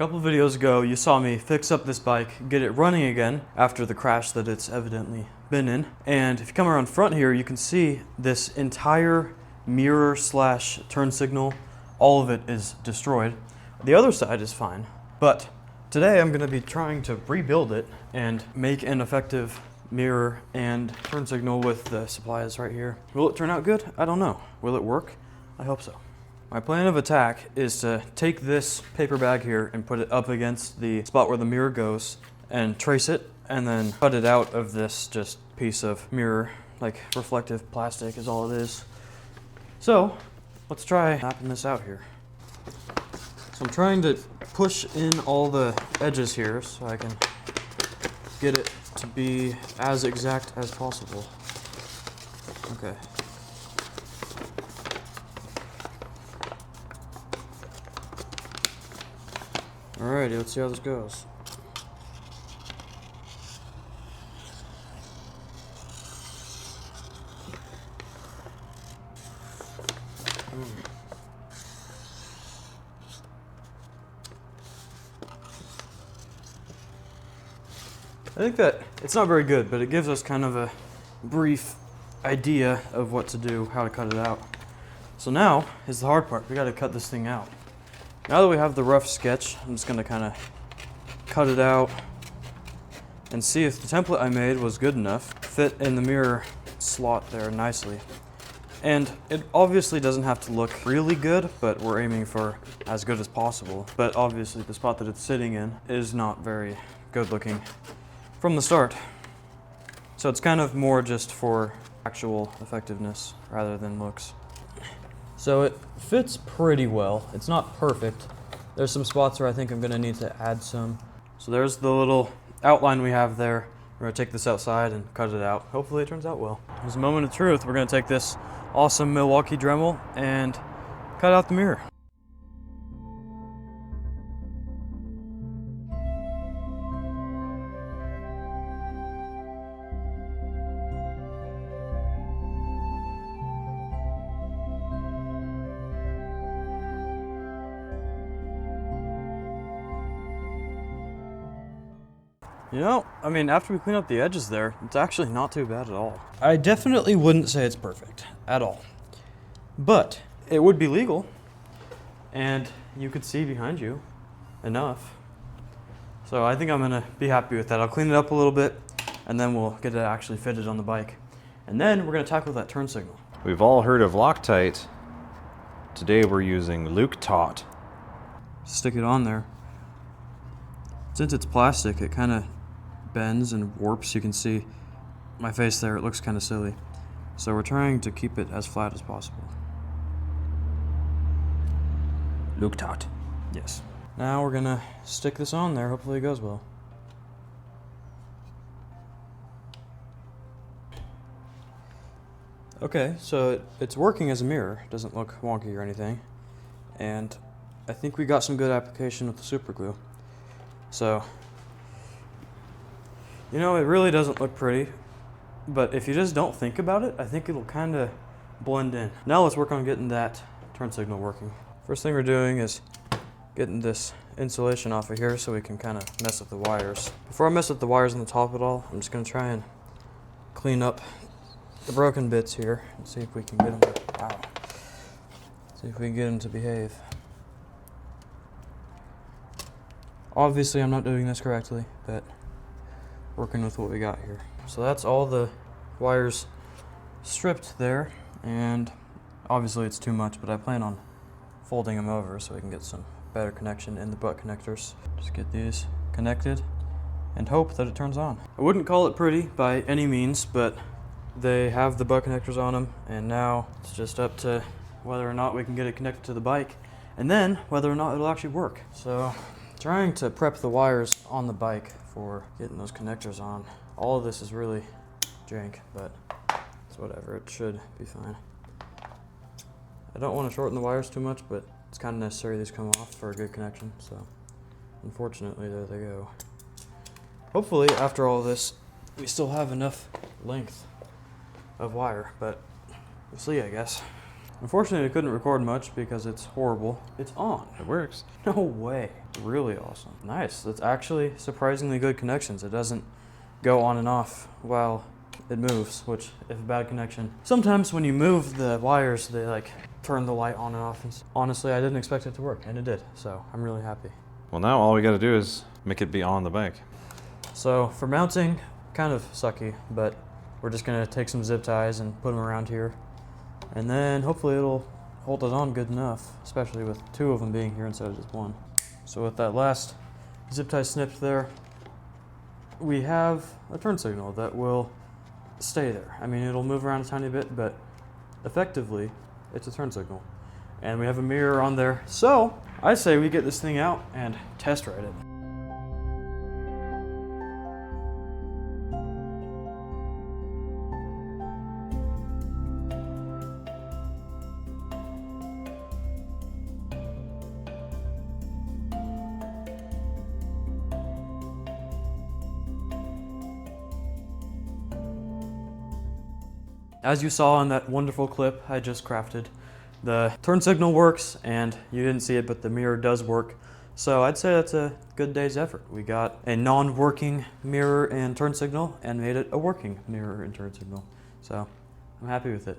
couple of videos ago, you saw me fix up this bike, get it running again after the crash that it's evidently been in. And if you come around front here, you can see this entire mirror slash turn signal, all of it is destroyed. The other side is fine, but today I'm going to be trying to rebuild it and make an effective mirror and turn signal with the supplies right here. Will it turn out good? I don't know. Will it work? I hope so. My plan of attack is to take this paper bag here and put it up against the spot where the mirror goes and trace it and then cut it out of this just piece of mirror, like reflective plastic is all it is. So let's try mapping this out here. So I'm trying to push in all the edges here so I can get it to be as exact as possible. Okay. Alrighty, let's see how this goes. I think that it's not very good, but it gives us kind of a brief idea of what to do, how to cut it out. So now is the hard part. We got to cut this thing out. Now that we have the rough sketch, I'm just going to kind of cut it out and see if the template I made was good enough, fit in the mirror slot there nicely. And it obviously doesn't have to look really good, but we're aiming for as good as possible. But obviously the spot that it's sitting in is not very good looking from the start. So it's kind of more just for actual effectiveness rather than looks. So it fits pretty well. It's not perfect. There's some spots where I think I'm gonna need to add some. So there's the little outline we have there. We're gonna take this outside and cut it out. Hopefully it turns out well. There's a moment of truth. We're gonna take this awesome Milwaukee Dremel and cut out the mirror. You know, I mean, after we clean up the edges there, it's actually not too bad at all. I definitely wouldn't say it's perfect at all, but it would be legal and you could see behind you enough. So I think I'm gonna be happy with that. I'll clean it up a little bit and then we'll get it actually fitted on the bike. And then we're gonna tackle that turn signal. We've all heard of Loctite. Today we're using Loctite. Stick it on there. Since it's plastic, it kind of bends and warps. You can see my face there, it looks kind of silly. So we're trying to keep it as flat as possible. Loctite. Yes. Now we're gonna stick this on there, hopefully it goes well. Okay, so it's working as a mirror. It doesn't look wonky or anything. And I think we got some good application with the super glue. So, you know, it really doesn't look pretty, but if you just don't think about it, I think it'll kind of blend in. Now let's work on getting that turn signal working. First thing we're doing is getting this insulation off of here so we can kind of mess with the wires. Before I mess with the wires on the top of it all, I'm just going to try and clean up the broken bits here and see if we can get them to, see if we can get them to behave. Obviously, I'm not doing this correctly, but working with what we got here. So that's all the wires stripped there, and obviously it's too much, but I plan on folding them over so we can get some better connection in the butt connectors. Just get these connected and hope that it turns on. I wouldn't call it pretty by any means, but they have the butt connectors on them, and now it's just up to whether or not we can get it connected to the bike, and then whether or not it'll actually work. So trying to prep the wires on the bike for getting those connectors on. All of this is really jank, but it's whatever, it should be fine. I don't want to shorten the wires too much, but it's kind of necessary these come off for a good connection, so unfortunately there they go. Hopefully after all this we still have enough length of wire, but we'll see, I guess. Unfortunately I couldn't record much because it's horrible. It's on. It works. No way. really awesome. Nice. That's actually surprisingly good connections. It doesn't go on and off while it moves, which if a bad connection. Sometimes when you move the wires, they like turn the light on and off. And honestly, I didn't expect it to work, and it did. So I'm really happy. Well, now all we got to do is make it be on the bike. So for mounting, kind of sucky, but we're just gonna take some zip ties and put them around here. And then hopefully it'll hold it on good enough, especially with 2 of them being here instead of just 1. So with that last zip tie snipped there, we have a turn signal that will stay there. I mean, it'll move around a tiny bit, but effectively, it's a turn signal. And we have a mirror on there. So I say we get this thing out and test ride it. As you saw in that wonderful clip I just crafted, the turn signal works, and you didn't see it, but the mirror does work. So I'd say that's a good day's effort. We got a non-working mirror and turn signal and made it a working mirror and turn signal. So I'm happy with it.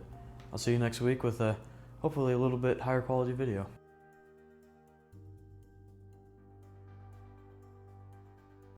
I'll see you next week with a hopefully a little bit higher quality video.